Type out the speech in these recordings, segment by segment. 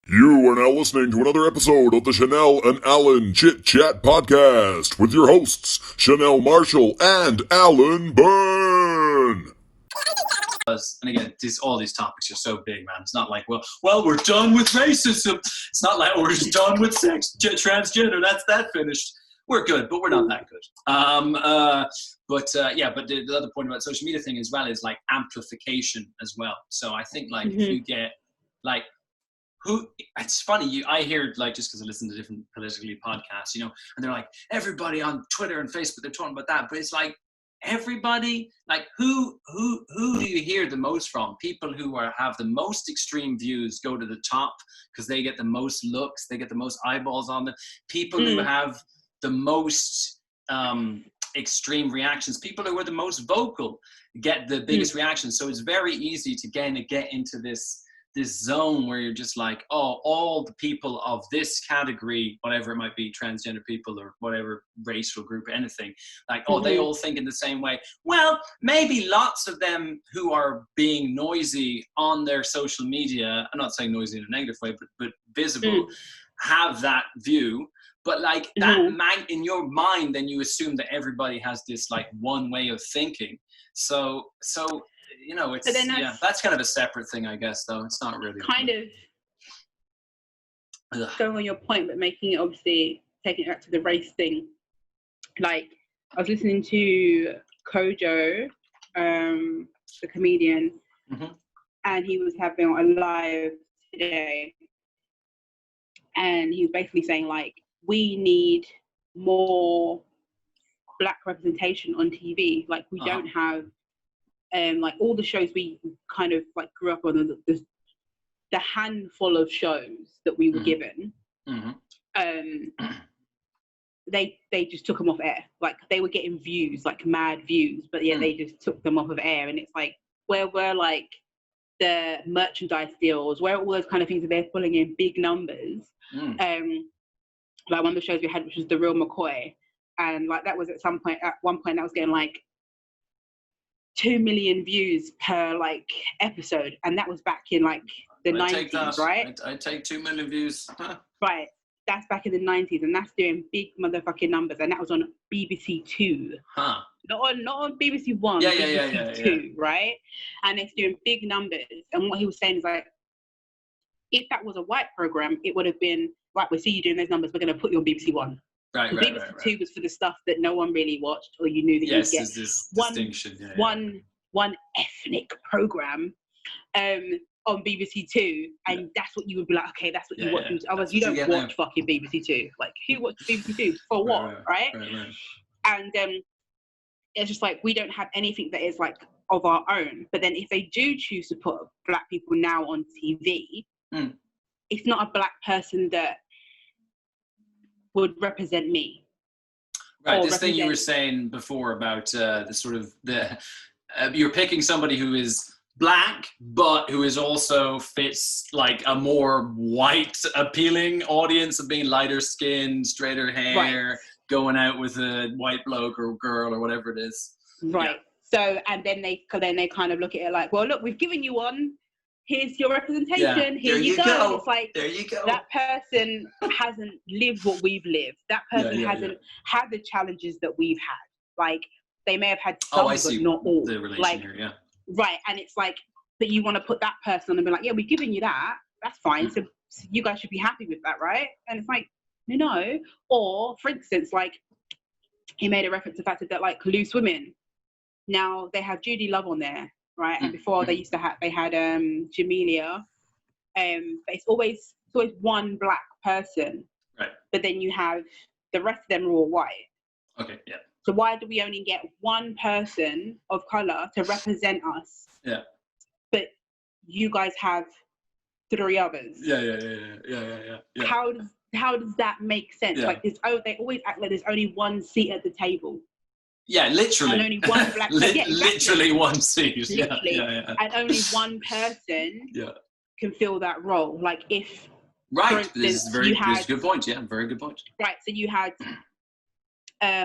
You are now listening to another episode of the Chanel and Alan Chit Chat Podcast with your hosts, Chanel Marshall and Alan Byrne. And again, all these topics are so big, man. It's not like, well, we're done with racism. It's not like we're just done with sex, transgender. That finished. We're good, but we're not that good. But the other point about social media thing as well is like amplification as well. So I think like if you get like it's funny, I hear like, just because I listen to different politically podcasts, and they're like, everybody on Twitter and Facebook, they're talking about that, but it's like, everybody, like who do you hear the most from? People who have the most extreme views go to the top because they get the most looks, they get the most eyeballs on them. People who have the most extreme reactions, people who are the most vocal get the biggest reactions. So it's very easy to get into this zone where you're just like, oh, all the people of this category, whatever it might be, transgender people or whatever racial group, anything, like, oh, they all think in the same way. Well, maybe lots of them who are being noisy on their social media, I'm not saying noisy in a negative way, but visible, have that view. But like that in your mind, then you assume that everybody has this like one way of thinking. So it's that's kind of a separate thing, I guess. Though it's not really kind of going on your point, but making it obviously taking it back to the race thing. Like I was listening to Kojo, the comedian, and he was having a live today, and he was basically saying like, we need more Black representation on TV. Like we don't have, like all the shows we kind of like grew up on, the handful of shows that we were given, they just took them off air. Like they were getting views, like mad views, but they just took them off of air. And it's like, where were like the merchandise deals, where all those kind of things that they're pulling in big numbers. Like one of the shows we had, which was The Real McCoy, and like that was at one point that was getting like 2 million views per like episode, and that was back in like the 90s, right? I take 2 million views. Right, that's back in the 90s, and that's doing big motherfucking numbers, and that was on BBC Two. Not on BBC One. BBC Two, right? And it's doing big numbers. And what he was saying is like, if that was a white program, it would have been, right, we see you doing those numbers, we're going to put you on BBC One. Right. BBC Two was for the stuff that no one really watched, or you knew that you'd get this distinction. One ethnic program on BBC Two, and that's what you would be like, okay, that's what you watch. Otherwise, you don't watch fucking BBC Two. Like, who watches BBC Two for what, right? And it's just like, we don't have anything that is like of our own. But then if they do choose to put Black people now on TV, it's not a Black person that would represent me. Right, this thing you were saying before about you're picking somebody who is Black, but who is also fits like a more white appealing audience of being lighter skinned, straighter hair, going out with a white bloke or girl or whatever it is. Right. So, and then they kind of look at it like, well, look, we've given you one. Here's your representation. Here you go. It's like, there you go. That person hasn't lived what we've lived. That person hasn't had the challenges that we've had. Like, they may have had some, but not all. The relation like, here, right. And it's like, but you want to put that person on and be like, yeah, we've given you that. That's fine. So you guys should be happy with that, right? And it's like, no. Or, for instance, like, he made a reference to the fact that like loose women, now they have Judy Love on there. Right, and before they had Jamelia, but it's always one Black person. Right. But then you have the rest of them are all white. Okay, yeah. So why do we only get one person of color to represent us? Yeah. But you guys have 3 others. Yeah. How does that make sense? Yeah. Like they always act like there's only one seat at the table. Yeah, literally. And only one Black person. Exactly. Literally one seat. Literally. Yeah. And only one person can fill that role. Like if, for instance, this is a good point. Yeah, very good point. Right, so you had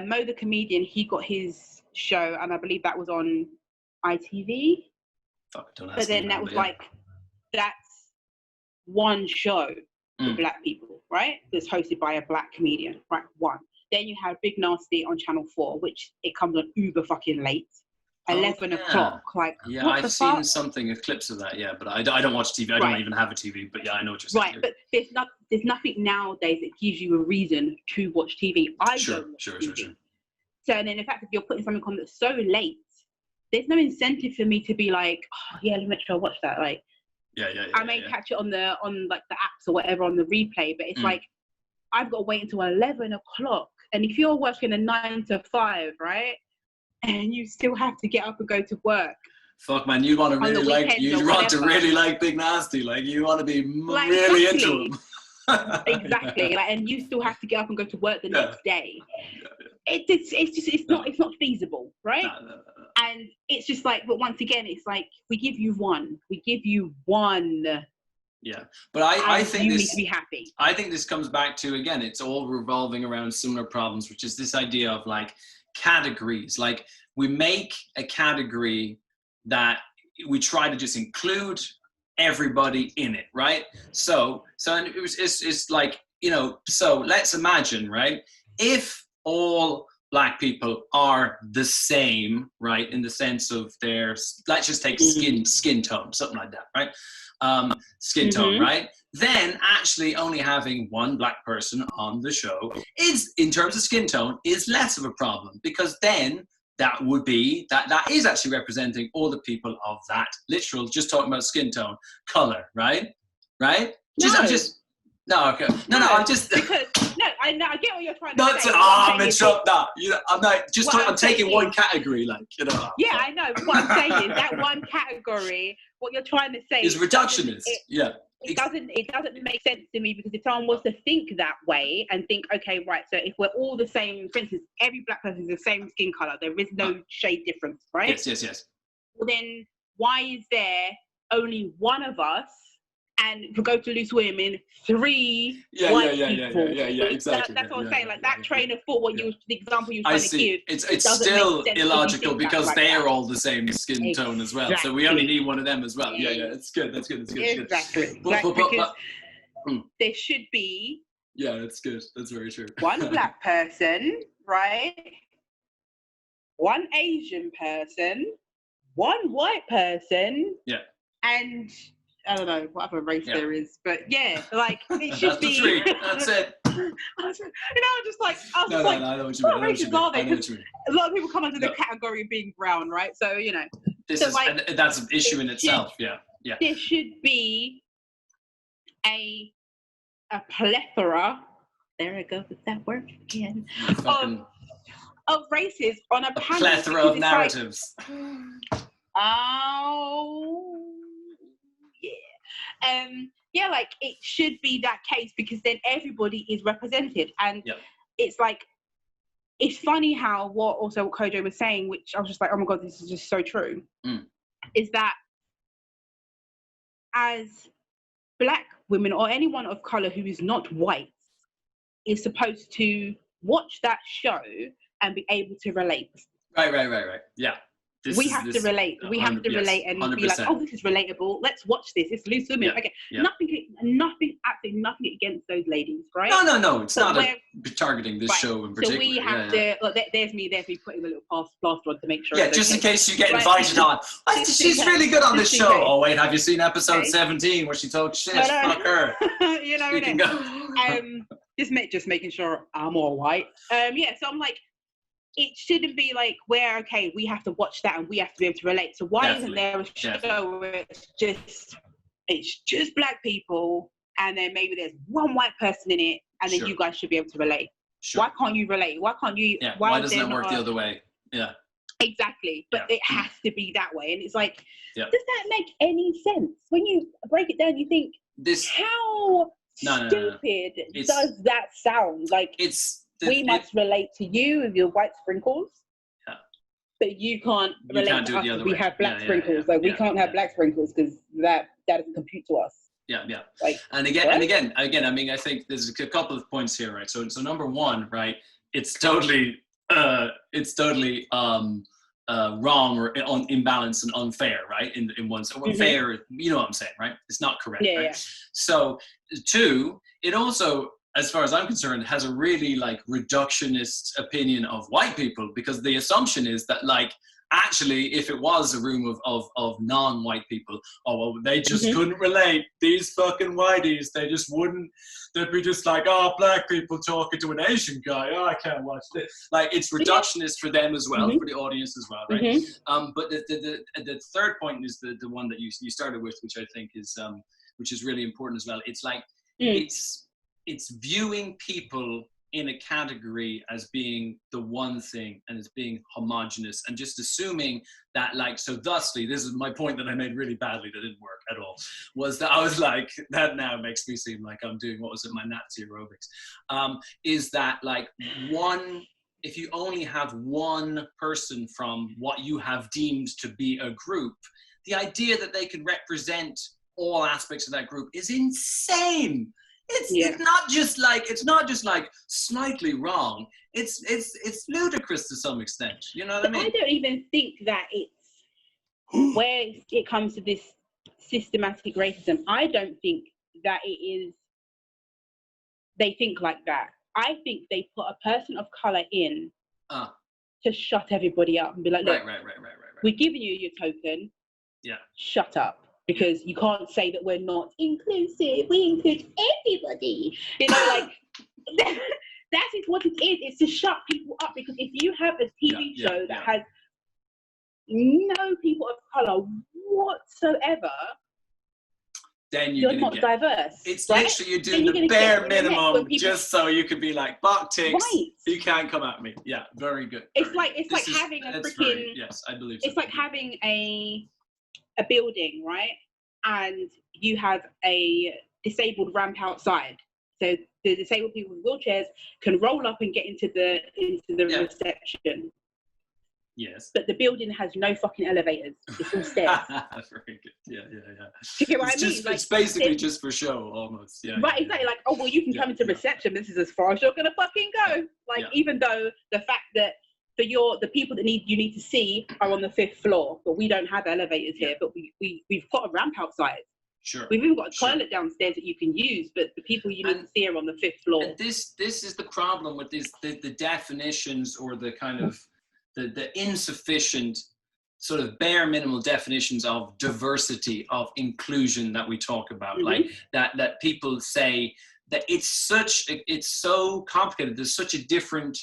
Mo the comedian, he got his show, and I believe that was on ITV. Fuck, don't ask but then that was like, that's one show. for black people, right? That's hosted by a black comedian, right? One. Then you have Big Nasty on Channel 4, which it comes on uber fucking late. 11 o'clock, like, yeah, what I've the seen fuck? something, clips of that, yeah, but I don't watch TV. I don't even have a TV, but yeah, I know what you're saying. Right, but there's nothing nowadays that gives you a reason to watch TV. I don't watch TV. So, and then the fact that you're putting something on that's so late, there's no incentive for me to be like, oh, yeah, let me make sure I watch that. Like, I may catch it on like the apps or whatever on the replay, but it's like, I've got to wait until 11 o'clock. And if you're working a 9 to 5, right? And you still have to get up and go to work. Fuck, man, you want to really like Big Nasty. Like, you want to be really into him. Exactly. Like, and you still have to get up and go to work the next day. It's not feasible, right? No. And it's just like, but once again, it's like, we give you one. Yeah, but I think you this, need to be happy. I think this comes back to, again, it's all revolving around similar problems, which is this idea of like categories. Like, we make a category that we try to just include everybody in it, right? So it's like, you know, so let's imagine, right, if all black people are the same, right, in the sense of their, let's just take skin tone, something like that, right? Skin tone, right? Then actually only having one black person on the show is, in terms of skin tone, is less of a problem, because then that would be, that is actually representing all the people of that literal, just talking about skin tone, color, right? Right? No. I'm just, no, okay. No, I'm just. Because, I get what you're trying to say. I'm in shock now. You know, I'm not, just I'm taking one category, like, you know. Yeah, I know. But what I'm saying is that one category, what you're trying to say is reductionist. It doesn't make sense to me, because if someone was to think that way and think, okay, right, so if we're all the same, for instance, every black person is the same skin color, there is no shade difference, right? Yes. Well, then why is there only one of us, and if we go to Loose Women, 3 white people? Yeah, exactly. That's what I'm saying. Like, that train of thought, the example you were trying to give. It's still illogical, because they are all the same skin tone as well. So we only need one of them as well. Yeah, it's good. That's good. Exactly. But, there should be. Yeah, that's good. That's very true. One black person, right? One Asian person, one white person. Yeah. And I don't know what other race there is, but yeah, like, it should be. That's the 3. That's it. I was just like, I know what you mean. What races are they? A lot of people come under the category of being brown, right? So, you know. And that's an issue in itself. Yeah. There should be a plethora. There I go with that word again. Of races on a panel. Plethora of narratives. Yeah, like, it should be that case, because then everybody is represented. And it's like, it's funny how what Kojo was saying, which I was just like, oh my God, this is just so true, is that as black women or anyone of color who is not white is supposed to watch that show and be able to relate. Right. Yeah. We have to relate and 100%. Be like, oh, this is relatable. Let's watch this. It's Loose Women. Okay. Absolutely nothing against those ladies, right? No. It's not targeting this show in particular. So we have to. Look, there's me putting a little plaster on to make sure. Yeah, just in case you get invited on. She's really good on this show. Oh wait, have you seen episode 17 where she talks shit? Fuck her. You know what I mean? Just making sure I'm all white. Yeah. So I'm like, it shouldn't be like, we have to watch that and we have to be able to relate. So why isn't there a show where it's just black people, and then maybe there's one white person in it, and then you guys should be able to relate? Sure. Why can't you relate? Why can't you? Yeah. Why doesn't it work the other way? Yeah. Exactly. But it has to be that way. And it's like, does that make any sense? When you break it down, you think, how stupid does that sound? Like, we must relate to you with your white sprinkles, but you can't relate to us because we have black sprinkles. Like, we can't have black sprinkles because that doesn't compute to us. Yeah. Like, and again, I mean, I think there's a couple of points here, right? So number one, right? It's totally wrong or imbalanced and unfair, right? In one sense, fair, you know what I'm saying, right? It's not correct, right? Yeah. So, two, it also, as far as I'm concerned, has a really like reductionist opinion of white people, because the assumption is that like, actually, if it was a room of non-white people, oh, well, they just couldn't relate. These fucking whiteys, they just wouldn't, they'd be just like, oh, black people talking to an Asian guy, oh, I can't watch this. Like, it's reductionist for them as well, for the audience as well, right? But the third point is the one that you started with, which I think which is really important as well. It's like, it's viewing people in a category as being the one thing and as being homogenous, and just assuming that, like, so thusly, this is my point that I made really badly that didn't work at all, was that I was like, that now makes me seem like I'm doing, what was it, my Nazi aerobics, is that like if you only have one person from what you have deemed to be a group, the idea that they can represent all aspects of that group is insane. It's not just like slightly wrong. It's ludicrous to some extent. You know what I mean? I don't even think that it's where it comes to this systematic racism. I don't think that it is. They think like that. I think they put a person of color in to shut everybody up and be like, look, right. we're giving you your token. Yeah. Shut up. Because you can't say that we're not inclusive. We include everybody. You know, like, that's what it is. It's to shut people up. Because if you have a TV show that has no people of color whatsoever, then you're not diverse. It's right? literally you're doing the bare minimum just so you could be like, buck ticks, you can't come at me. Yeah, very good. It's like having a freaking... Yes, I believe so. It's like having a building, right? And you have a disabled ramp outside. So the disabled people with wheelchairs can roll up and get into the reception. Yes. But the building has no fucking elevators. It's all stairs. Very good. Yeah. Do you get what I mean? It's basically just for show, almost. Yeah. Right, exactly. Like, oh, well, you can come into reception. This is as far as you're going to fucking go. Like, even though the fact that the people that you need to see are on the 5th floor, but we don't have elevators here, but we've got a ramp outside. Sure. We've even got a toilet downstairs that you can use, but the people you need to see are on the 5th floor. And this is the problem with the definitions, or the kind of the insufficient sort of bare minimal definitions of diversity, of inclusion that we talk about. Like that people say that it's so complicated. There's such a different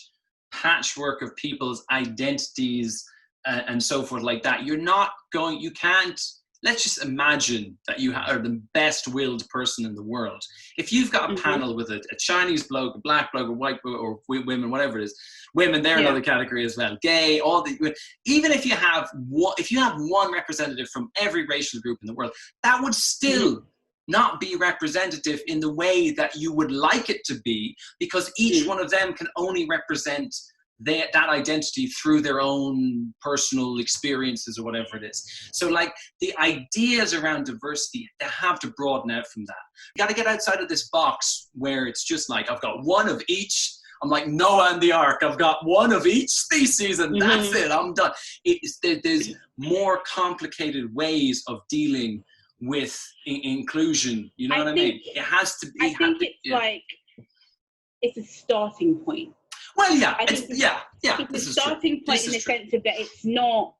patchwork of people's identities and so forth like that. You can't, let's just imagine that you are the best willed person in the world. If you've got a panel with a Chinese bloke, a black bloke, a white bloke, or women, whatever it is, women, they're another category as well, gay, even if you have one representative from every racial group in the world, that would still not be representative in the way that you would like it to be, because each one of them can only represent that identity through their own personal experiences or whatever it is. So like the ideas around diversity, they have to broaden out from that. You got to get outside of this box where it's just like, I've got one of each. I'm like Noah and the Ark. I've got one of each species and that's it. I'm done. There's more complicated ways of dealing with inclusion. You know what I mean? It has to be. I think it's like, it's a starting point. Well, yeah, it's a starting point in the sense of that it's not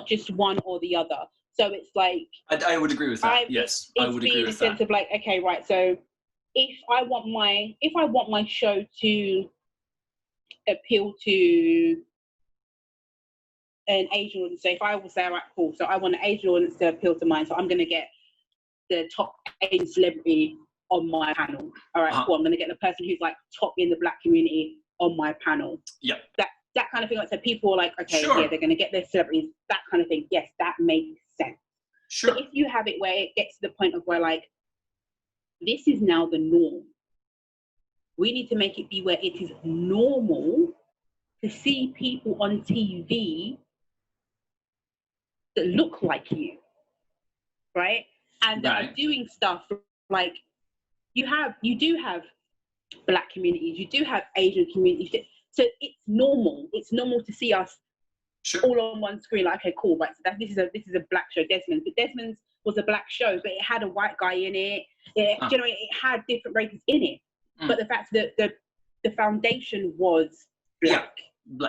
just one or the other. So it's like, I would agree with that. Yes, I would agree with that. It's in the sense of like, okay, right. So if I want my show to appeal to an Asian audience, so if I will say, all right, cool, so I want an Asian audience to appeal to mine, so I'm going to get the top Asian celebrity on my panel. All right, cool. I'm going to get the person who's like top in the black community on my panel. Yeah. That kind of thing. Like, so people are like, okay, yeah, they're going to get their celebrities, that kind of thing. Yes, that makes sense. Sure. But if you have it where it gets to the point of where like, this is now the norm, we need to make it be where it is normal to see people on TV that look like you, right? And that are doing stuff like, you do have black communities, you do have Asian communities. So it's normal. It's normal to see us Sure. all on one screen. Like, okay, cool, right? So this is a black show, Desmond's, but Desmond's was a black show, but it had a white guy in it. It had different races in it, but the fact that the foundation was black.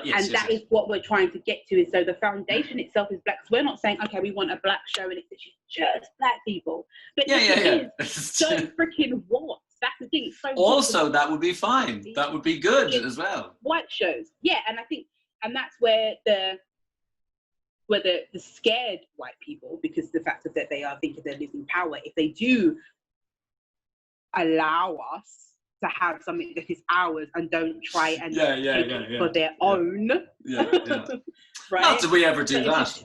Yes, and that is what we're trying to get to. Is so the foundation itself is black. So we're not saying, okay, we want a black show and it's just black people. But it is so freaking what? That's the thing. It's so also, that would be fine. That would be good as well. White shows, yeah, and I think, and that's where the scared white people, because the fact that they are thinking they're losing power, if they do allow us to have something that is ours and don't try and take it for their own. Right? Not that we ever do that.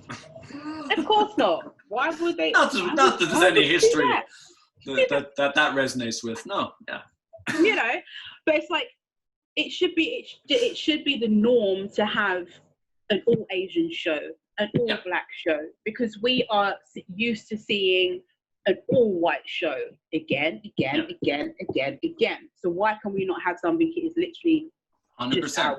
Of course not. Why would they? Not that there's any history that resonates with. No, yeah. You know, but it's like it should be the norm to have an all Asian show, an all black show, because we are used to seeing an all-white show again. So why can we not have something that is literally 100%?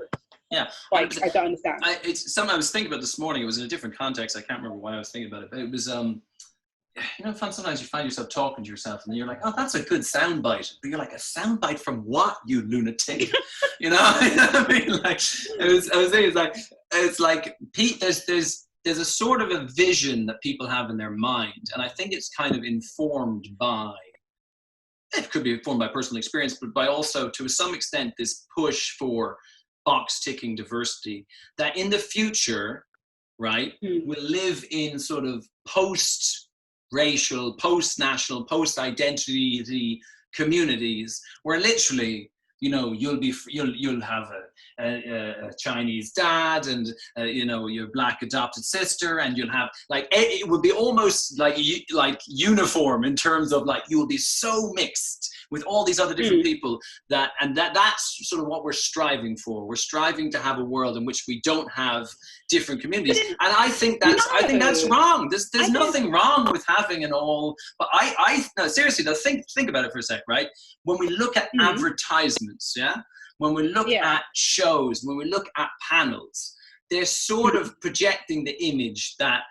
Yeah, like, I don't understand. It's something I was thinking about this morning. It was in a different context. I can't remember why I was thinking about it, but it was sometimes you find yourself talking to yourself and you're like, oh, that's a good soundbite, but you're like, a soundbite from what, you lunatic? You know, I mean, like, I was saying, it's like Pete, there's a sort of a vision that people have in their mind, and I think it's kind of informed by, it could be informed by personal experience, but by also, to some extent, this push for box-ticking diversity, that in the future, right, will live in sort of post-racial, post-national, post-identity communities, where literally, you know, you'll have a Chinese dad and your black adopted sister, and you'll have like it would be almost like uniform in terms of like you will be so mixed with all these other different people that's sort of what we're striving for. We're striving to have a world in which we don't have different communities, and I think that's wrong. There's nothing wrong with having an all, but no, seriously, now think about it for a sec, right? When we look at advertisements, when we look at shows, when we look at panels, they're sort of projecting the image that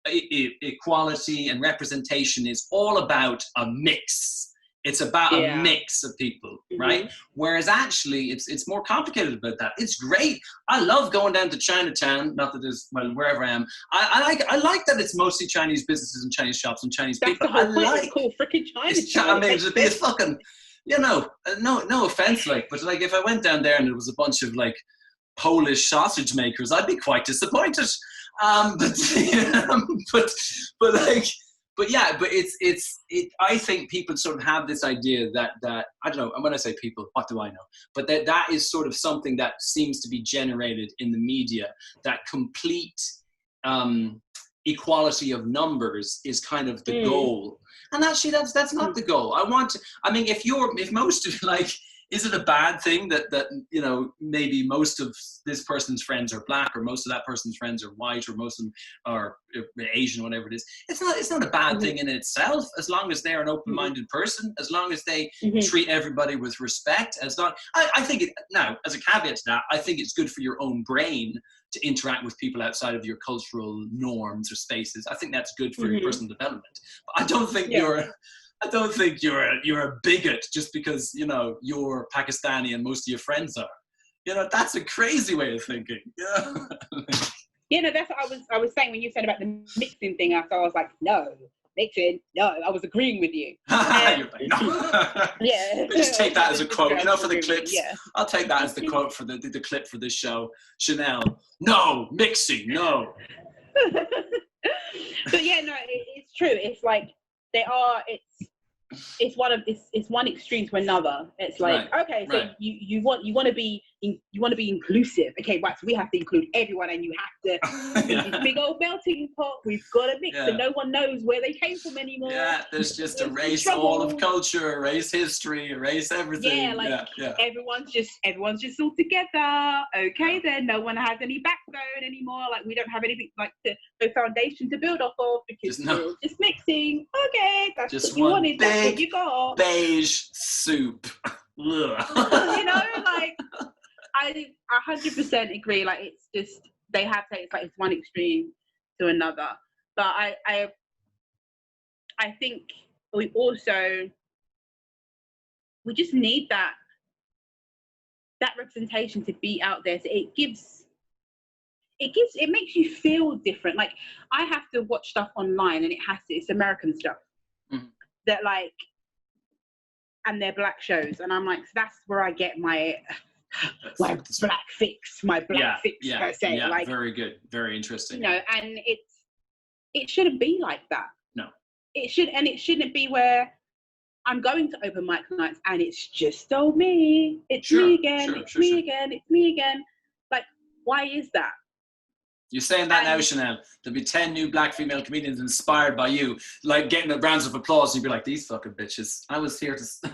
equality and representation is all about a mix. It's about a mix of people, right? Whereas actually, it's more complicated about that. It's great. I love going down to Chinatown. Not that there's, well, wherever I am. I like that it's mostly Chinese businesses and Chinese shops and Chinese people. That's the whole cool freaking Chinatown. I mean, it'd be a fucking, no offense, like, but like if I went down there and there was a bunch of like Polish sausage makers, I'd be quite disappointed. But I think people sort of have this idea that I don't know, and when I say people, what do I know? But that is sort of something that seems to be generated in the media, that complete equality of numbers is kind of the goal. And actually that's not the goal. If most of, like, is it a bad thing that maybe most of this person's friends are black, or most of that person's friends are white, or most of them are Asian, whatever it is? It's not a bad thing in itself, as long as they're an open-minded person, as long as they treat everybody with respect. I think now, as a caveat to that, I think it's good for your own brain to interact with people outside of your cultural norms or spaces. I think that's good for your personal development. But I don't think you're a bigot just because you're Pakistani and most of your friends are. That's a crazy way of thinking. That's what I was saying when you said about the mixing thing. I was like, no, mixing. No, I was agreeing with you. You're like, no. Yeah. Just take that as a quote, for the clips. Yeah. I'll take that as the quote for the clip for this show. Chanel, no, mixing, no. But it's true. It's like it's one extreme to another. It's like, okay, so you want to be inclusive. Okay, right, so we have to include everyone, and you have to this big old melting pot. We've got to mix, and no one knows where they came from anymore. Yeah, there's just erase all of culture, erase history, erase everything. Everyone's just all together. Okay, then no one has any backbone anymore. Like, we don't have anything like the foundation to build off of, because we're just mixing. Okay, that's just what you wanted. That's what you got. Beige soup. Like, I 100% agree. Like, it's just they have taken it's one extreme to another. But I think we just need that representation to be out there. So it makes you feel different. Like, I have to watch stuff online, and it's American stuff that like, and they're black shows, and I'm like, so that's where I get my black fix per se. Yeah, like, very good, very interesting. You know, and it shouldn't be like that. No, it shouldn't be where I'm going to open mic nights and it's just me. It's me again. It's me again. Like, why is that? You're saying that now, Chanel. There'll be 10 new black female comedians inspired by you, like getting the rounds of applause, and you'd be like, "These fucking bitches! I was here to start."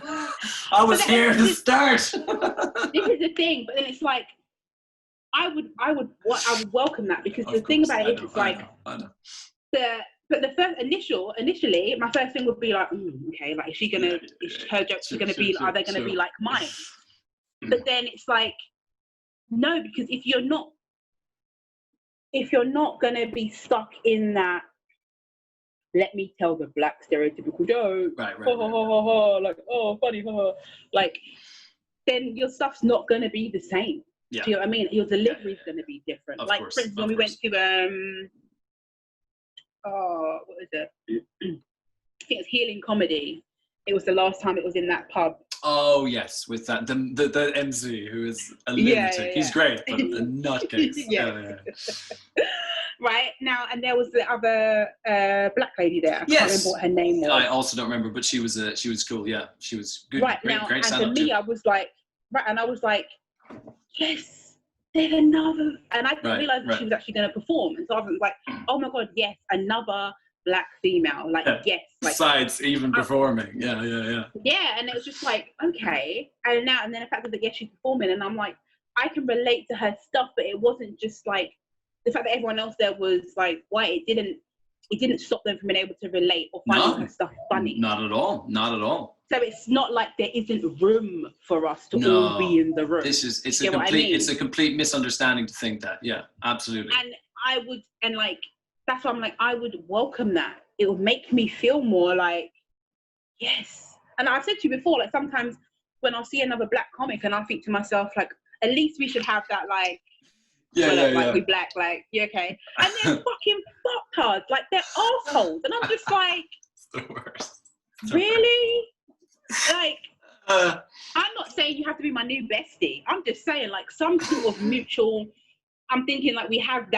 This is the thing, but then it's like, I would welcome that, because the thing about it is, it's like, I know. But the first initially, my first thing would be like, okay, like, her jokes are gonna be, are they gonna be like mine? But then it's like, no, because if you're not gonna be stuck in that, let me tell the black stereotypical joke, right. like, oh, funny, like, then your stuff's not gonna be the same. Yeah. Do you know what I mean? Your delivery's gonna be different. Like, for instance, when we went to what was it? I think it was Healing Comedy. It was the last time it was in that pub. Oh yes, with that the MC who is a lunatic. He's great, but a nutcase. Yeah. Right now, and there was the other black lady there. I can't remember what her name was. I also don't remember, but she was cool. Yeah, she was good. Right great, now, great and for me, I was like, yes, there's another, and I didn't realize that she was actually going to perform, and so I was like, oh my god, yes, another black female, like, yes, like, besides even performing, yeah, and it was just like, okay, and then the fact that she's performing, and I'm like, I can relate to her stuff, but it wasn't just like the fact that everyone else there was like white. It didn't stop them from being able to relate or finding her stuff funny. Not at all. So it's not like there isn't room for us to all be in the room. It's a complete misunderstanding to think that. Yeah, absolutely. And that's why I'm like, I would welcome that. It would make me feel more like, yes. And I've said to you before, like, sometimes when I'll see another black comic and I'll think to myself, like, at least we should have that, like, we black, like, you okay? And they're fucking fucktards, like, they're assholes. And I'm just like, it's the worst. Really? Like, I'm not saying you have to be my new bestie. I'm just saying, like, some sort of mutual, I'm thinking, like, we have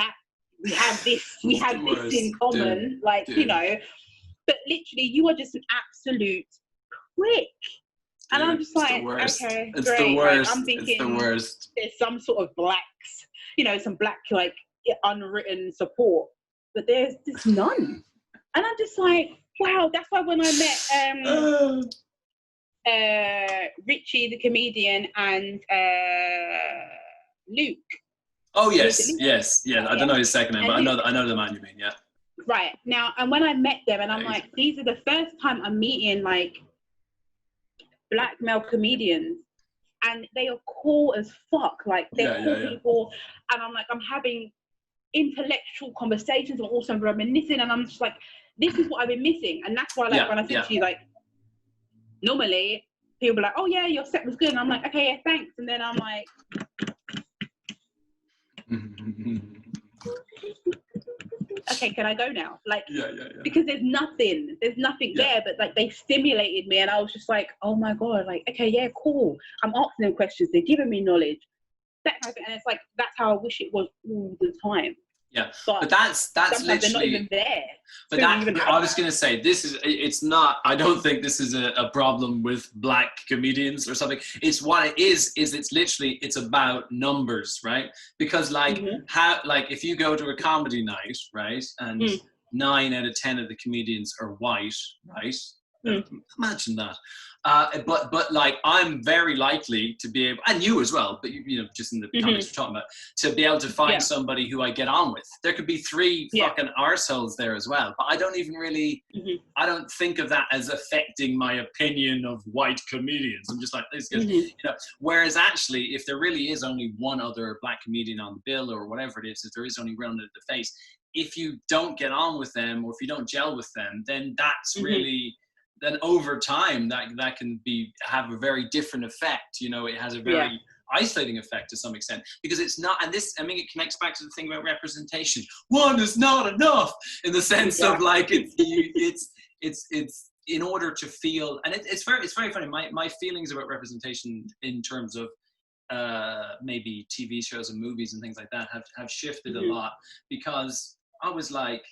this in common, like, you know, but literally you are just an absolute prick. And I'm just like, okay, it's great. The worst. Like, I'm thinking it's the worst. There's some sort of blacks, you know, some black, like, unwritten support, but there's just none. And I'm just like, wow, that's why when I met Richie the comedian and Luke. Oh yes. I don't know his second name, but I know the man you mean. Yeah. Right now, and when I met them, and I'm like, these are the first time I'm meeting like black male comedians, and they are cool as fuck. Like, they're cool people, and I'm like, I'm having intellectual conversations, and also reminiscing, and I'm just like, this is what I've been missing. And that's why, like, when I said to you, like, normally people be like, oh yeah, your set was good, and I'm like, okay, yeah, thanks, and then I'm like, okay, can I go now? Like, because there's nothing there, but like, they stimulated me, and I was just like, oh my god, like, okay, yeah, cool. I'm asking them questions, they're giving me knowledge, that type of thing. And it's like, that's how I wish it was all the time. Yeah, but that's literally, they're not even there. But I was going to say, it's not, I don't think this is a problem with black comedians or something. It's what it is it's literally, it's about numbers, right? Because like, if you go to a comedy night, right, and 9 out of 10 of the comedians are white, right? Imagine that. But like, I'm very likely to be able, and you as well, but you know, just in the context we're talking about, to be able to find somebody who I get on with. There could be 3 fucking arseholes there as well, but I don't even really, I don't think of that as affecting my opinion of white comedians. I'm just like, this guy, you know. Whereas actually, if there really is only one other black comedian on the bill or whatever it is, if there is only one at the face, if you don't get on with them or if you don't gel with them, then that's really, then over time that can have a very different effect. You know, it has a very isolating effect to some extent, because it's not, and this, I mean, it connects back to the thing about representation. One is not enough, in the sense of like, it's in order to feel, and it's very funny. My feelings about representation in terms of maybe TV shows and movies and things like that have shifted a lot, because I was like,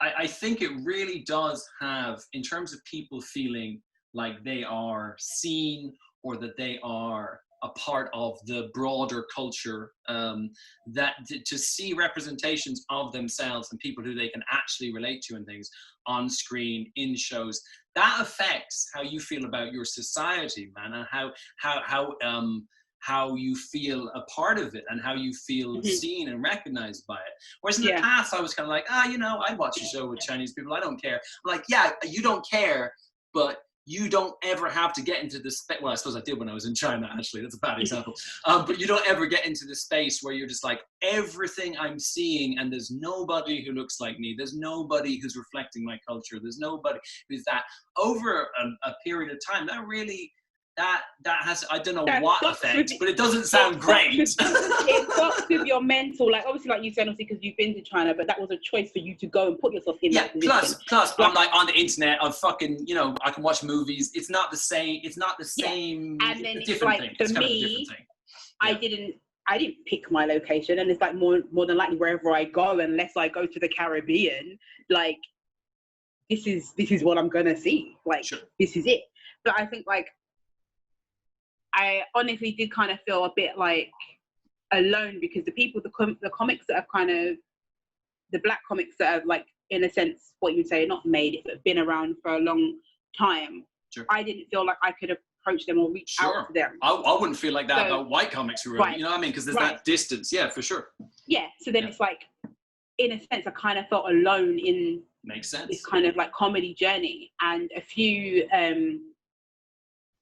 I think it really does have, in terms of people feeling like they are seen or that they are a part of the broader culture, that to see representations of themselves and people who they can actually relate to and things on screen, in shows, that affects how you feel about your society, man, and how you feel a part of it and how you feel seen and recognized by it. Whereas in the past, I was kind of like, you know, I'd watch a show with Chinese people, I don't care. I'm like, yeah, you don't care, but you don't ever have to get into the space. Well, I suppose I did when I was in China, actually. That's a bad example. But you don't ever get into the space where you're just like, everything I'm seeing, and there's nobody who looks like me. There's nobody who's reflecting my culture. There's nobody who's that. Over a period of time, that really, that has, I don't know what effect, but it doesn't sound great. It fucks with your mental, like, obviously, like you said, obviously, because you've been to China, but that was a choice for you to go and put yourself in that position. Plus, I'm like on the internet, I'm fucking, you know, I can watch movies. It's not the same. It's not the same. And then it's a different like, thing. for me, I didn't pick my location, and it's like more than likely wherever I go, unless I go to the Caribbean, like, this is what I'm gonna see. Like, this is it. But I think, like, I honestly did kind of feel a bit like alone, because the people, the comics that have kind of, the black comics that have, like, in a sense, what you would say, not made it, but been around for a long time, I didn't feel like I could approach them or reach out to them. I wouldn't feel like that about white comics who are, you know what I mean? Because there's that distance. Yeah, for sure. Yeah. So then it's like, in a sense, I kind of felt alone in this kind of like comedy journey. And a few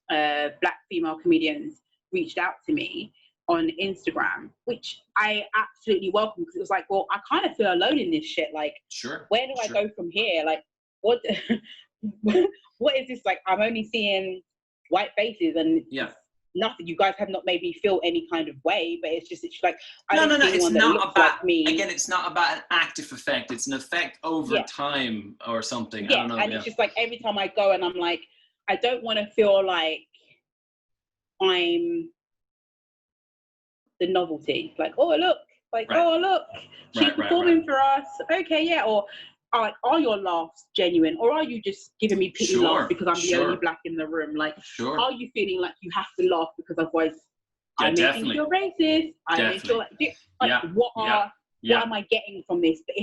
black female comedians reached out to me on Instagram, which I absolutely welcome, because it was like, well, I kind of feel alone in this shit. Like, where do I go from here? Like, what what is this? Like, I'm only seeing white faces and nothing. You guys have not made me feel any kind of way, but it's like, I don't see anyone that looks like me. Again, it's not about an active effect. It's an effect over time or something. I don't know. And it's just like, every time I go and I'm like, I don't want to feel like I'm the novelty. Like, oh look, she's performing for us. Okay, yeah. Or like, are your laughs genuine, or are you just giving me pity laughs because I'm the only black in the room? Like, are you feeling like you have to laugh because otherwise I may think you're racist? I may feel like, what am I getting from this? But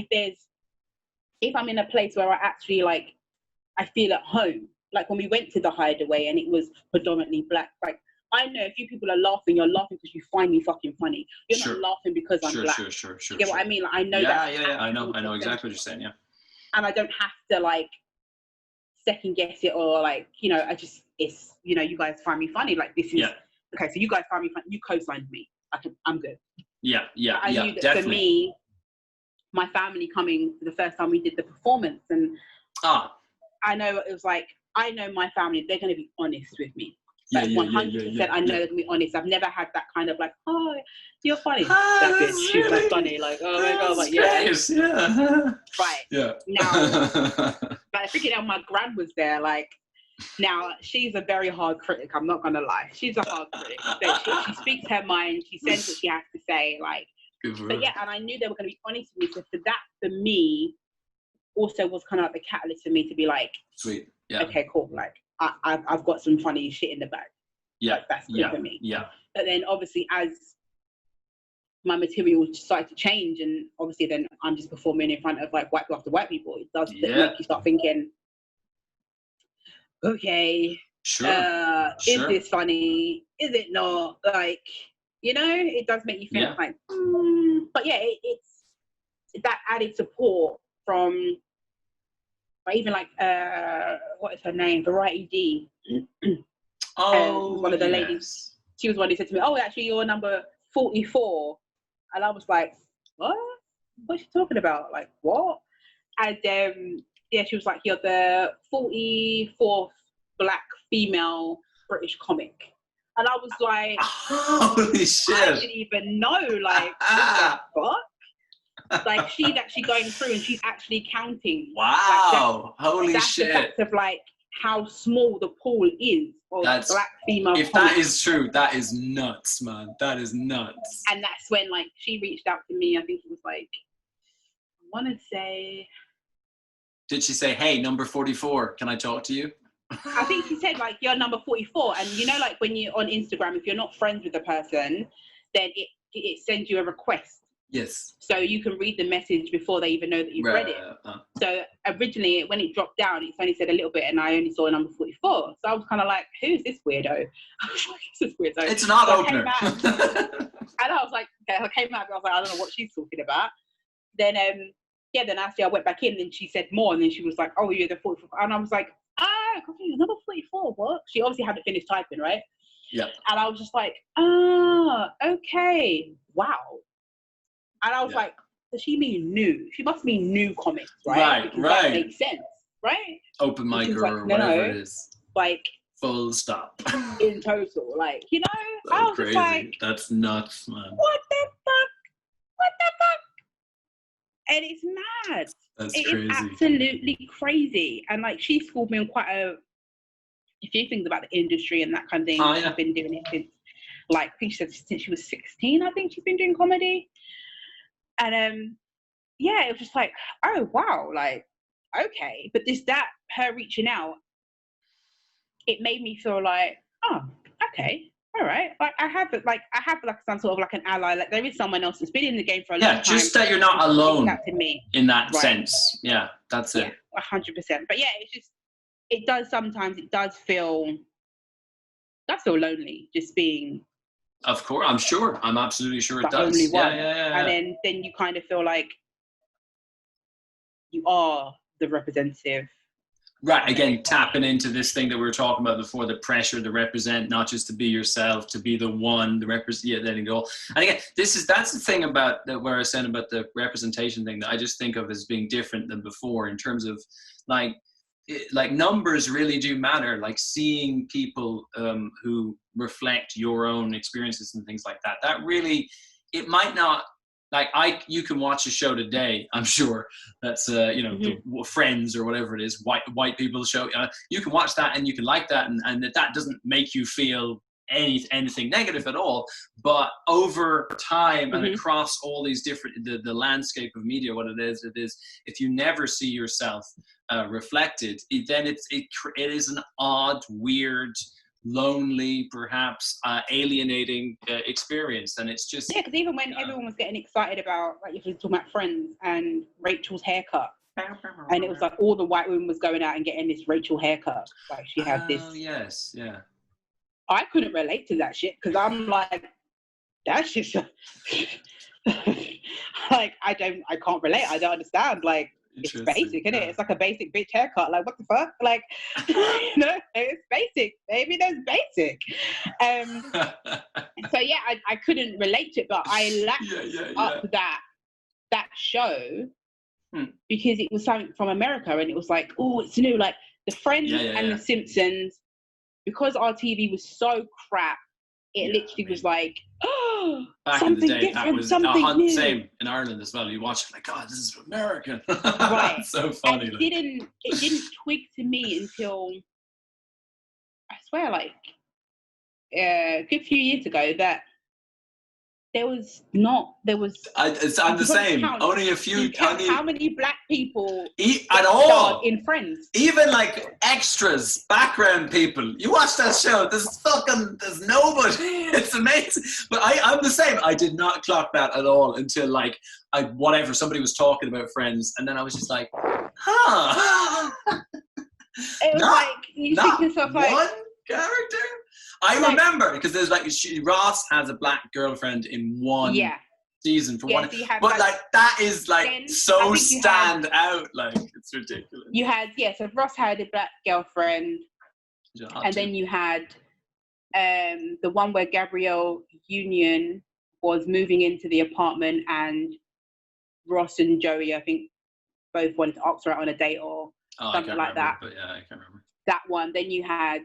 if I'm in a place where I actually, like, I feel at home. Like, when we went to the Hideaway and it was predominantly black, like, I know a few people are laughing, you're laughing because you find me fucking funny. You're not laughing because I'm black. You get what I mean? Like, I know that. Yeah, I know exactly what you're saying, And I don't have to, like, second guess it, or, like, you know, it's, you know, you guys find me funny. Like, this is, okay, so you guys find me funny. You co-signed me. I'm good. I knew that definitely. For me, my family coming the first time we did the performance, and I know it was like, I know my family, they're going to be honest with me. Like, 100%, I know they're going to be honest. I've never had that kind of like, oh, you're funny. That's it. She's really like funny. Like, oh my God. Like, Right. Yeah. Now, like, freaking out, my gran was there. Like, now, she's a very hard critic. I'm not going to lie. She's a hard critic. So she speaks her mind. She says what she has to say. Like, but yeah, and I knew they were going to be honest with me. So for that, for me, also was kind of like the catalyst for me to be like, sweet. Yeah. Okay, cool. Like, I've got some funny shit in the bag. Yeah. Like, that's good for me. Yeah. But then obviously, as my material started to change, and obviously then I'm just performing in front of like white people, it does make you start thinking, okay, Sure. is this funny? Is it not? Like, you know, it does make you think like, but yeah, it's that added support from, or even like, what is her name? Variety D. Was one of the ladies. She was one who said to me, "Oh, actually, you're number 44," and I was like, "What? What's she talking about? Like, what?" And yeah, she was like, "You're the 44th Black female British comic," and I was like, "Holy shit! I didn't even know. Like, what the fuck?" Like, she's actually going through and she's actually counting. Wow! Like, Holy that's shit! The fact of like how small the pool is of Black female. If comics. that is true, that is nuts, man. That is nuts. And that's when like she reached out to me. I think it was like, I want to say. Did she say, "Hey, number 44, can I talk to you"? I think she said like, "You're number 44," and you know, like when you're on Instagram, if you're not friends with the person, then it sends you a request. Yes. So you can read the message before they even know that you've read it. So originally, when it dropped down, it's only said a little bit, and I only saw number 44. So I was kind of like, "Who's this weirdo?" It's not opener. And I was like, okay, I came out and I was like, I don't know what she's talking about. Then then actually I went back in and she said more, and then she was like, "Oh, you're the 44," and I was like, number 44, what? She obviously hadn't finished typing, right? Yeah. And I was just like, okay, wow. And I was like, does she mean new? She must mean new comics, right? Because that makes sense, right? Open mic or whatever it is. Like, full stop. In total, like, you know? That's I was crazy. just like, that's nuts, man. What the fuck? What the fuck? And it's mad. That's crazy. It is absolutely crazy. And like, she schooled me on quite a few things about the industry and that kind of thing. She's been doing it since, like, I think she said since she was 16, I think she's been doing comedy. And it was just like, oh wow, like, okay. But her reaching out, it made me feel like, oh, okay, all right. Like I have some sort of like an ally. Like there is someone else that's been in the game for a long time. Yeah, just that you're not alone me. In that sense. Yeah, that's it. 100%. But yeah, it's just, it does feel lonely just being. Of course, I'm sure. I'm absolutely sure it does. Only one. Yeah. And then you kind of feel like you are the representative. Right, again, tapping into this thing that we were talking about before, the pressure to represent, not just to be yourself, to be the one, letting go. And again, that's the thing about where I was saying about the representation thing that I just think of as being different than before in terms of like numbers really do matter, like seeing people who reflect your own experiences and things like that. That really, it might not, like you can watch a show today, I'm sure that's the Friends or whatever it is, white people show. You can watch that and you can like that, and that doesn't make you feel anything negative at all. But over time and across all these different the landscape of media, what it is if you never see yourself reflected, then it is an odd, weird, lonely, perhaps alienating experience. And it's just because even when everyone was getting excited about, like, if you're talking about Friends and Rachel's haircut, and it was like all the white women was going out and getting this Rachel haircut, like she had this. Oh yes, yeah. I couldn't relate to that shit because I'm like, that's just like I can't relate. I don't understand. Like, it's basic, isn't it? It's like a basic bitch haircut. Like, what the fuck? Like, it's basic. Maybe that's basic. So yeah, I couldn't relate to it, but I lapped up that show because it was something from America, and it was like, oh, it's new. Like the Friends and the Simpsons, because our TV was so crap. It literally was like, oh, back something in the day, different, that was something new. Same in Ireland as well. You watch it like, God, this is American. Right. So funny. And it didn't twig to me until, I swear, like a good few years ago that I'm the same. Only a few. How many black people at all in Friends? Even like extras, background people. You watch that show. There's nobody. It's amazing. But I'm the same. I did not clock that at all until like somebody was talking about Friends, and then I was just like, huh. It was like, you think to yourself, like, one character? I remember, because there's like, Ross has a black girlfriend in one season for one. So you have, but like, that is like then, so stand out. Like, it's ridiculous. You had, so Ross had a black girlfriend. And then you had the one where Gabrielle Union was moving into the apartment, and Ross and Joey, I think, both wanted to ask her out on a date or something like that. But yeah, I can't remember. That one. Then you had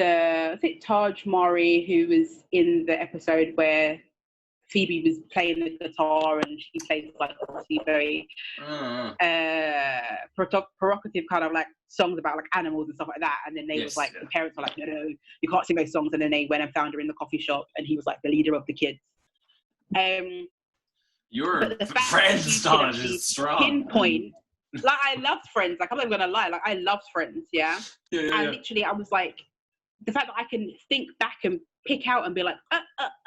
I think Taj Mari, who was in the episode where Phoebe was playing the guitar, and she plays like obviously very provocative kind of like songs about like animals and stuff like that. And then they was like, the parents were like, no, you can't sing those songs. And then they went and found her in the coffee shop, and he was like the leader of the kids. Your Friends knowledge is strong. Pinpoint. Like, I loved Friends. Like, I'm not gonna lie. Like, I loved Friends. Yeah. And literally, I was like, the fact that I can think back and pick out and be like,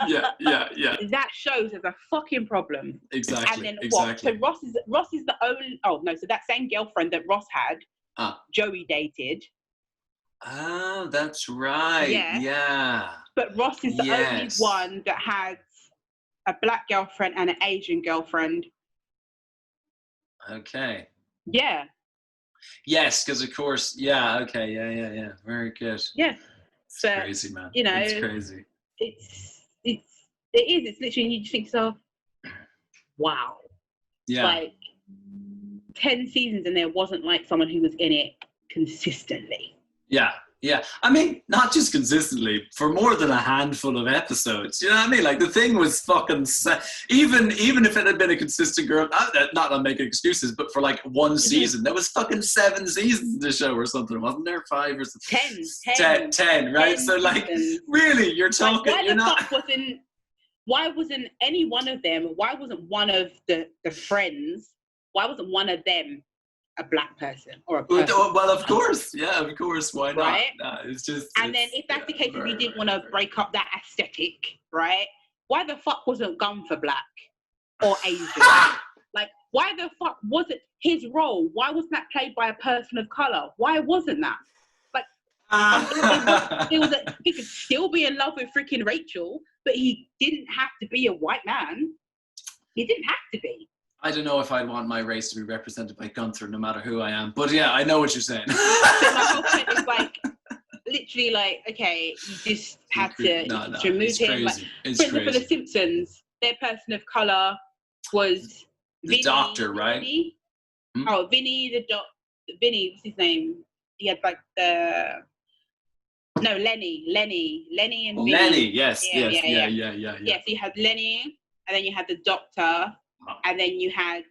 that shows there's a fucking problem. Exactly. And then what? So Ross is the only. Oh no! So that same girlfriend that Ross had, Joey dated. Oh, that's right. Yeah. But Ross is the only one that has a black girlfriend and an Asian girlfriend. Okay. Yeah. Yes, because of course. Yeah. Okay. Yeah. Very good. Yeah. It's crazy, man. You know, it's crazy. It is. It's literally, you just think so. Wow. Yeah. Like 10 seasons, and there wasn't like someone who was in it consistently. Yeah. I mean, not just consistently, for more than a handful of episodes. You know what I mean? Like, the thing was fucking even if it had been a consistent girl, not I'm making excuses, but for like one season, there was fucking 7 seasons of the show or something, wasn't there? 5 or something. 10, right? 10 so like, seasons. Really, you're talking. Like, you're not. Why wasn't any one of them? Why wasn't one of the friends? Why wasn't one of them a black person or a person? Well, of course. Yeah, of course. Why not? Right? No, it's just. And then if that's the case, if you didn't want to break up that aesthetic, right? Why the fuck wasn't Gunn for black or Asian? Like, why the fuck wasn't his role? Why wasn't that played by a person of color? Why wasn't that? Like, he could still be in love with freaking Rachel, but he didn't have to be a white man. He didn't have to be. I don't know if I'd want my race to be represented by Gunther, no matter who I am. But yeah, I know what you're saying. So my whole point is like, literally, like, okay, you just had to remove him. Crazy. Like, it's for The Simpsons, their person of color was the Vinny, doctor, right? Vinny? Oh, Vinny, Vinny, what's his name? He had like Lenny and Vinny. Lenny, yes. Yeah. So you had Lenny, and then you had the doctor. And then you had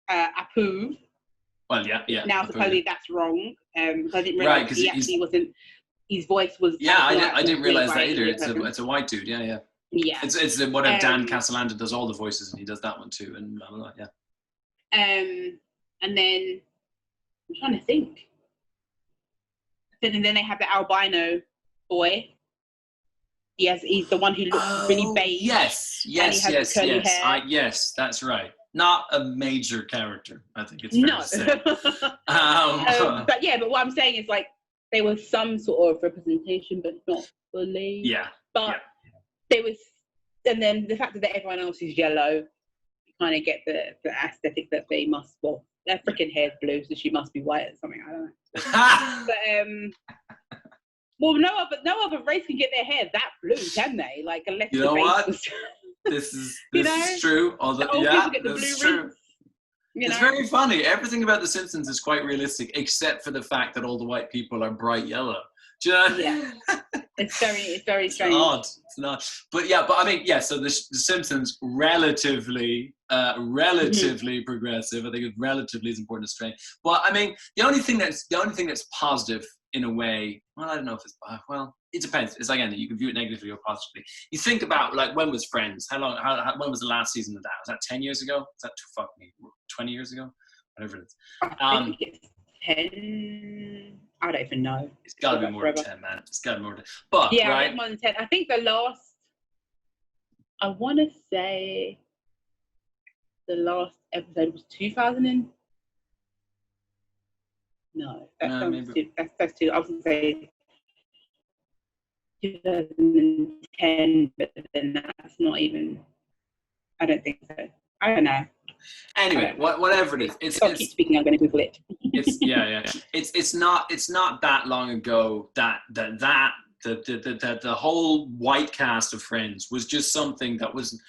Apu. Well, yeah. Now, supposedly that's wrong. Because I didn't realize he actually wasn't. His voice was. Yeah, I didn't realize that either. It's a white dude. Yeah. Yeah. It's whatever Dan Castellaneta does all the voices, and he does that one too, and blah, blah, blah, yeah. And then I'm trying to think. And then they have the albino boy. He's the one who looks really beige. Yes. Hair. Yes, that's right. Not a major character, I think it's fair to say. But what I'm saying is, like, there was some sort of representation, but not fully. Yeah. But there was, and then the fact that everyone else is yellow, you kind of get the aesthetic that they must. Well, their freaking hair's blue, so she must be white or something. I don't know. But well, no other race can get their hair that blue, can they? Like, unless you know what? This is true. Although, this is true. It's very funny. Everything about The Simpsons is quite realistic, except for the fact that all the white people are bright yellow. Do you know? Yeah. It's very strange. It's not. But I mean, so the Simpsons relatively progressive. I think it's relatively as important as strange. But I mean, the only thing that's positive in a way. Well, I don't know if it's it depends. It's like anything. You can view it negatively or positively. You think about, like, when was Friends? When was the last season of that? Was that 10 years ago? Was that 20 years ago? Whatever it is. I think it's 10. I don't even know. It's got to be more than 10, man. It's got to be more than 10. But right? More than 10. I think the last. I want to say the last episode was 2010. No, that No, sounds maybe. too. That's too. I was gonna say 2010, but then that's not even. I don't think so. I don't know. Anyway, whatever it is, I'll keep speaking. I'm going to Google it. it's it's not that long ago that the whole white cast of Friends was just something that was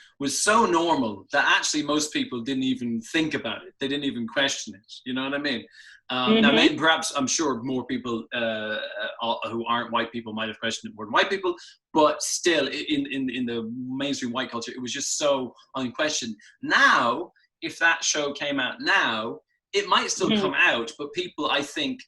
so normal that actually most people didn't even think about it. They didn't even question it. You know what I mean? Now, maybe, perhaps, I'm sure more people who aren't white people might have questioned it more than white people, but still, in the mainstream white culture, it was just so unquestioned. Now, if that show came out now, it might still come out, but people, I think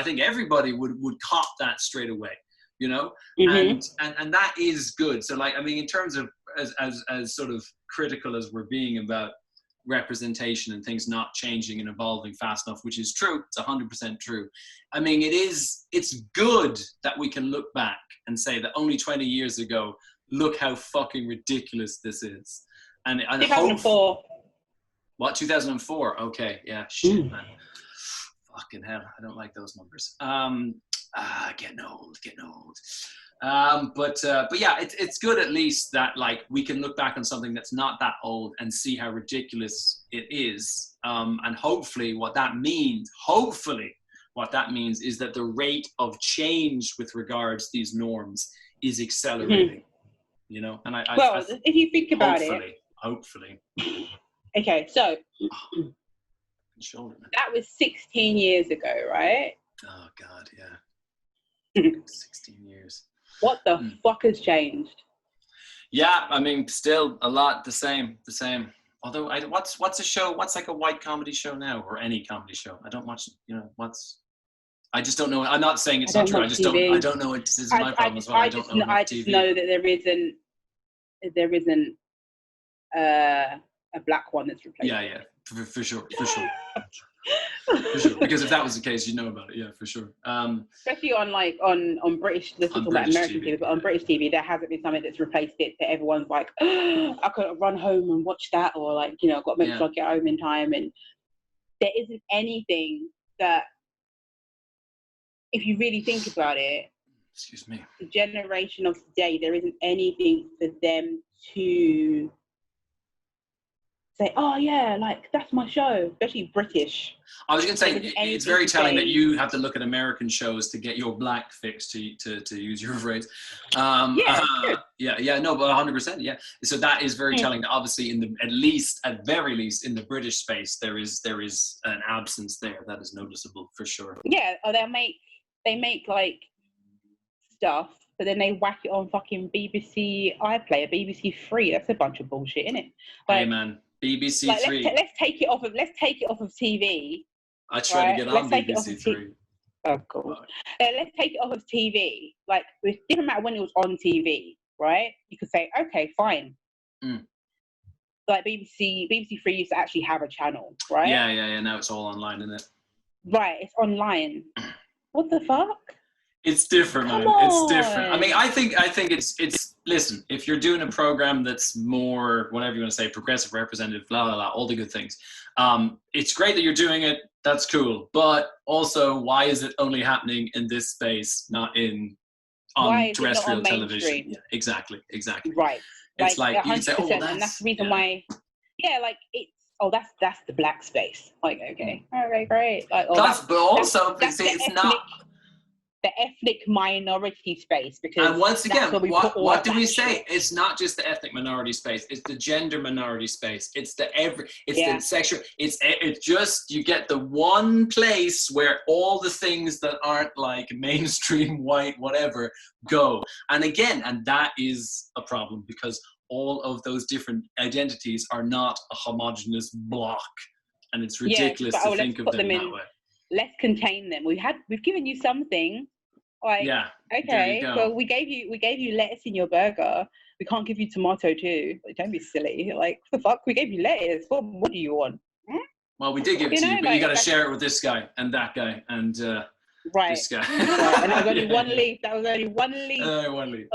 everybody would cop that straight away, you know, and that is good. So, like, I mean, in terms of as sort of critical as we're being about representation and things not changing and evolving fast enough, which is true, it's 100% true. I mean, it's good that we can look back and say that only 20 years ago, look how fucking ridiculous this is. And 2004. What, 2004? Okay, yeah, shit, man. Fucking hell, I don't like those numbers. Getting old. But yeah, it's good at least that, like, we can look back on something that's not that old and see how ridiculous it is. And hopefully what that means is that the rate of change with regards to these norms is accelerating, you know? And if you think about hopefully. Okay, so that was 16 years ago, right? Oh, God, yeah. 16 years. What the fuck has changed? Yeah, I mean, still a lot the same. Although, what's a show? What's like a white comedy show now, or any comedy show? I don't watch. You know, I just don't know. I'm not saying it's not true. I just don't. I don't know. This is my problem as well. I don't know enough I just know that there isn't a black one that's replaced. Yeah, for sure. For sure. Because if that was the case, you know about it. Yeah, for sure. Especially on British, let's talk about American TV, but on British TV, there hasn't been something that's replaced it that everyone's like, oh, I could run home and watch that, or like, you know, I've got to make sure I get home in time. And there isn't anything that, if you really think about it, excuse me, the generation of today, there isn't anything for them to say, oh yeah, like that's my show, especially British. I was going to say, it's very telling that you have to look at American shows to get your black fix, to use your phrase. No, but 100%, yeah. So that is very telling. Obviously, at very least, in the British space, there is an absence there that is noticeable for sure. Yeah, or they make like stuff, but then they whack it on fucking BBC iPlayer, BBC Three. That's a bunch of bullshit, isn't it? Like, hey man. BBC Three. Let's take it off of TV. I try to get on BBC Three. Oh, cool. Let's take it off of TV. Like, it didn't matter when it was on TV, right? You could say, okay, fine. Like BBC Three used to actually have a channel, right? Yeah. Now it's all online, isn't it? Right, it's online. What the fuck? It's different, man. It's different. I mean, I think it's. Listen, if you're doing a program that's more, whatever you want to say, progressive, representative, blah blah blah, all the good things. It's great that you're doing it. That's cool. But also, why is it only happening in this space, not on terrestrial television? Yeah, exactly. Right. It's like you can say, oh, and that's the reason why. Yeah, like it's. Oh, that's the black space. Like, okay, all right, great. Like, but also, it's not. The ethnic minority space, because and once again, what do we say? It's not just the ethnic minority space; it's the gender minority space. It's the the sexual. It's just, you get the one place where all the things that aren't like mainstream white whatever go. And again, and that is a problem, because all of those different identities are not a homogeneous block, and it's ridiculous to think of them that way. Let's contain them. We've given you something. Like, okay, well, we gave you lettuce in your burger. We can't give you tomato too. Like, don't be silly. Like, what the fuck? We gave you lettuce. What do you want? Well, we did give it to you, but you got to share it with this guy and that guy and this guy. Right. And that was only one leaf. One leaf.